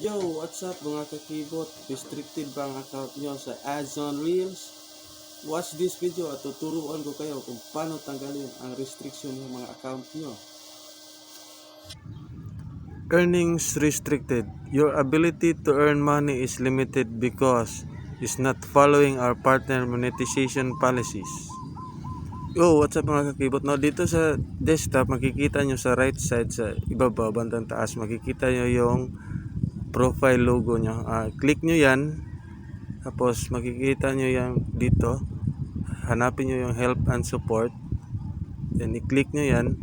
Yo, what's up mga kakibot? Restricted ba ang account nyo sa ads on Reels? Watch this video at tuturuan ko kayo kung paano tanggalin ang restriction ng mga account nyo. Earnings restricted. Your ability to earn money is limited because it's not following our partner monetization policies. Yo, what's up mga kakibot? No, dito sa desktop, makikita nyo sa right side, sa ibaba, bandang taas, makikita nyo yung profile logo nyo. Click nyo yan. Tapos makikita nyo yung dito. Hanapin nyo yung help and support. Then i-click nyo yan.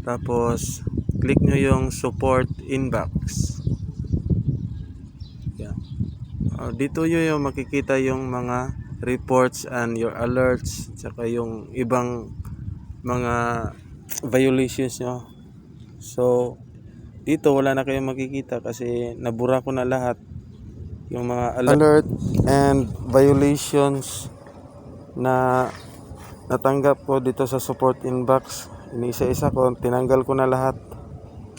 Tapos click nyo yung support inbox. Yan. Dito nyo yung makikita yung mga reports and your alerts. Tsaka yung ibang mga violations nyo. So dito wala na kayong makikita kasi nabura ko na lahat yung mga alert and violations na natanggap ko dito sa support inbox. Inisa-isa ko, tinanggal ko na lahat.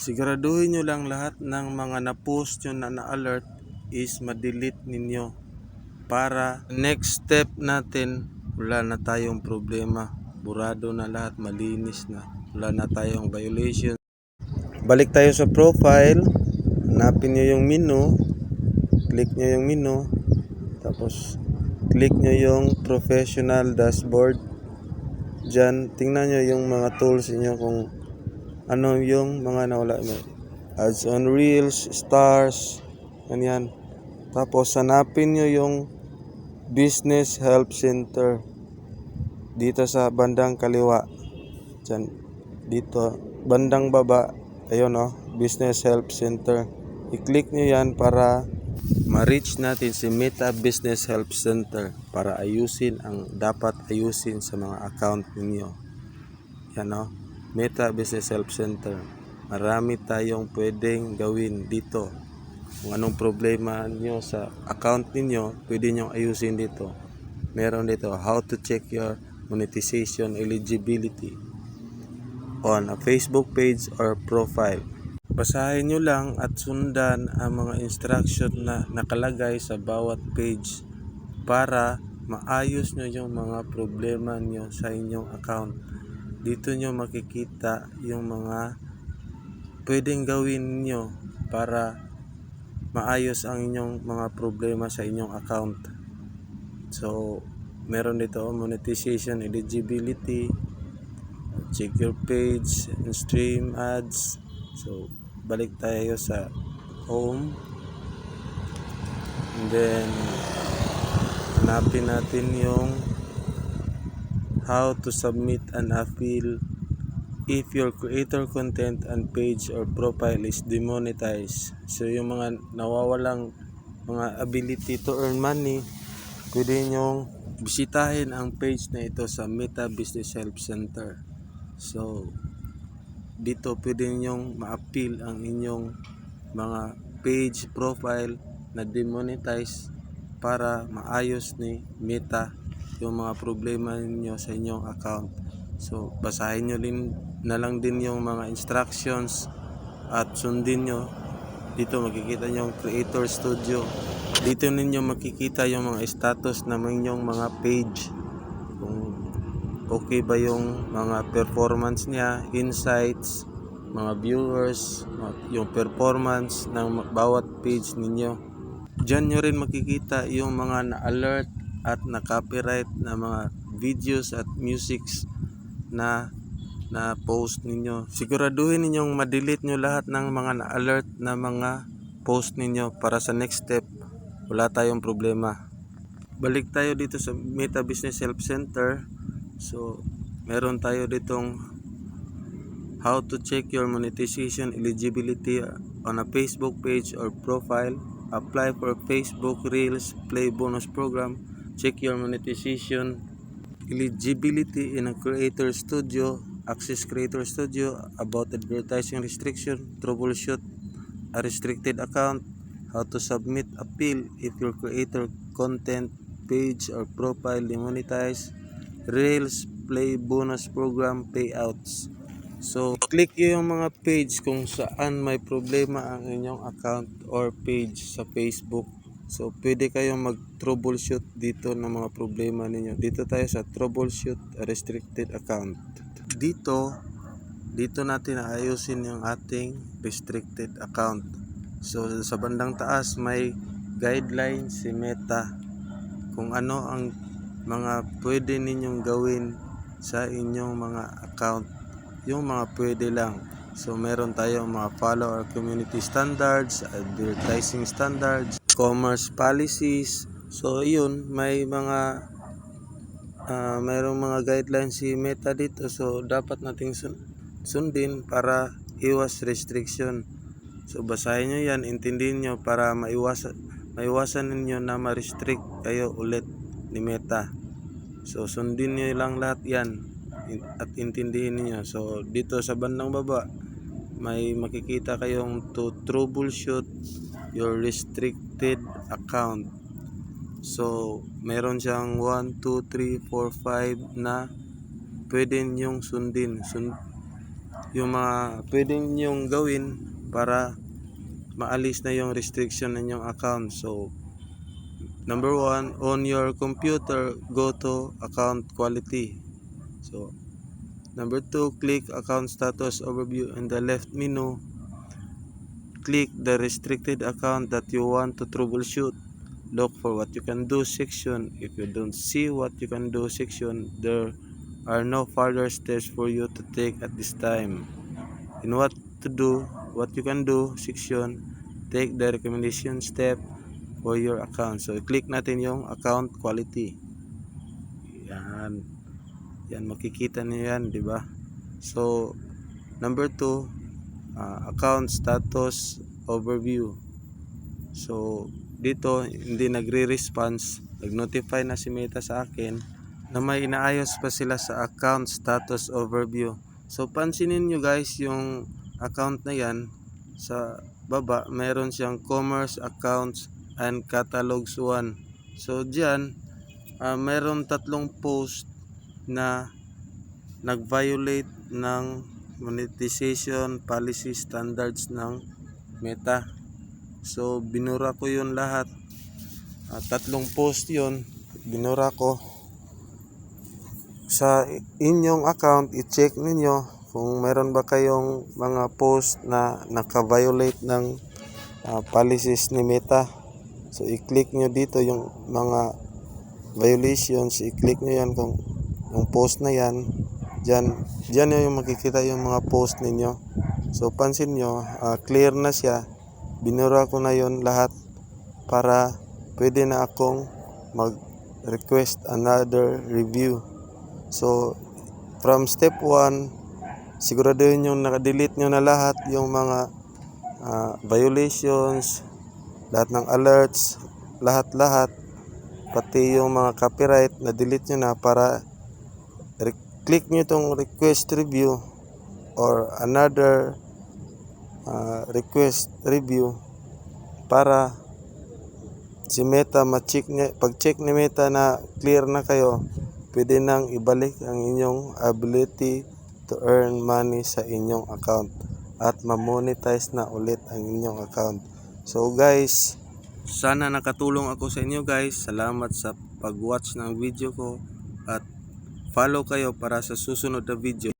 Siguraduhin nyo lang lahat ng mga na-post nyo na na-alert is ma-delete ninyo para next step natin wala na tayong problema, burado na lahat, malinis na, wala na tayong violation. Balik tayo sa profile, hanapin nyo yung menu, click nyo yung menu, tapos click nyo yung professional dashboard. Diyan, tingnan nyo yung mga tools niyo kung ano yung mga nawala nyo. Ads on Reels, stars, ganyan. Tapos hanapin nyo yung Business Help Center dito sa bandang kaliwa. Diyan, dito, bandang baba, ayun Business Help Center. I-click nyo yan para ma-reach natin si Meta Business Help Center para ayusin ang dapat ayusin sa mga account ninyo. Yan Meta Business Help Center. Marami tayong pwedeng gawin dito. Kung anong problema nyo sa account ninyo, pwede nyo ayusin dito. Meron dito, how to check your monetization eligibility on a Facebook page or profile. Basahin nyo lang at sundan ang mga instruction na nakalagay sa bawat page para maayos nyo yung mga problema nyo sa inyong account. Dito nyo makikita yung mga pwedeng gawin nyo para maayos ang inyong mga problema sa inyong account. So, meron dito monetization eligibility, check your page and stream ads. So, balik tayo sa home, and then hanapin natin yung how to submit an appeal if your creator content and page or profile is demonetized. So yung mga nawawalang mga ability to earn money, pwede nyong bisitahin ang page na ito sa Meta Business Help Center. So dito pwede nyong ma-appeal ang inyong mga page, profile na demonetize para maayos ni Meta yung mga problema niyo sa inyong account. So basahin nyo na lang din yung mga instructions at sundin nyo. Dito makikita nyo yung Creator Studio. Dito ninyo makikita yung mga status ng inyong mga page, kung okay ba yung mga performance niya, insights, mga viewers, yung performance ng bawat page ninyo. Diyan nyo rin makikita yung mga na-alert at na-copyright na mga videos at musics na post ninyo. Siguraduhin ninyong ma-delete nyo lahat ng mga na-alert na mga post ninyo para sa next step wala tayong problema. Balik tayo dito sa Meta Business Help Center. So, meron tayo ditong how to check your monetization eligibility on a Facebook page or profile, apply for Facebook Reels Play Bonus Program, check your monetization eligibility in a Creator Studio, access Creator Studio, about advertising restriction, troubleshoot a restricted account, how to submit appeal if your creator content, page or profile demonetized, Reels Play Bonus Program payouts. So, click nyo yung mga page kung saan may problema ang inyong account or page sa Facebook. So, pwede kayong mag-troubleshoot dito ng mga problema ninyo. Dito tayo sa troubleshoot restricted account. Dito natin aayusin yung ating restricted account. So, sa bandang taas may guideline si Meta kung ano ang mga pwede ninyong gawin sa inyong mga account. Yung mga pwede lang. So meron tayong mga follow our community standards, advertising standards, commerce policies. So yun, may mga mayroong mga guidelines si Meta dito. So dapat nating sundin para iwas restriction. So basahin nyo yan, intindihin nyo para maiwasan ninyo na ma-restrict kayo ulit ni Meta. So sundin nyo lang lahat yan at intindihin niyo. So dito sa bandang baba may makikita kayong to troubleshoot your restricted account. So meron siyang 1, 2, 3, 4, 5 na pwede nyong sundin. Yung mga pwede nyong gawin para maalis na yung restriction ng inyong account. So number 1, on your computer, go to account quality. So number 2, click account status overview in the left menu. Click the restricted account that you want to troubleshoot. Look for what you can do section. If you don't see what you can do section, there are no further steps for you to take at this time. In what you can do section, take the recommendation step for your account. So click natin yung account quality. Yan makikita niyo yan, di ba? So number 2, account status overview. So dito hindi nagre-response, nag-notify na si Meta sa akin na may inaayos pa sila sa account status overview. So pansinin nyo guys, yung account na yan sa baba, meron siyang commerce accounts and catalogs 1. So diyan meron 3 post na nag-violate ng monetization policy standards ng Meta. So binura ko yun lahat. 3 post yun, binura ko. Sa inyong account, i-check ninyo kung meron ba kayong mga post na naka-violate ng policies ni Meta. So i-click nyo dito yung mga violations, i-click nyo yan kung yung post na yan, dyan yung makikita yung mga post ninyo. So pansin nyo, clear na siya, binura ko na yon lahat para pwede na akong mag-request another review. So from step 1, siguraduhin yung naka-delete nyo na lahat yung mga violations, lahat ng alerts, lahat pati yung mga copyright na delete nyo na para click nyo itong request review or another request review para si Meta pag-check ni Meta na clear na kayo, pwede nang ibalik ang inyong ability to earn money sa inyong account at ma-monetize na ulit ang inyong account. So guys, sana nakatulong ako sa inyo guys. Salamat sa pag-watch ng video ko at follow kayo para sa susunod na video.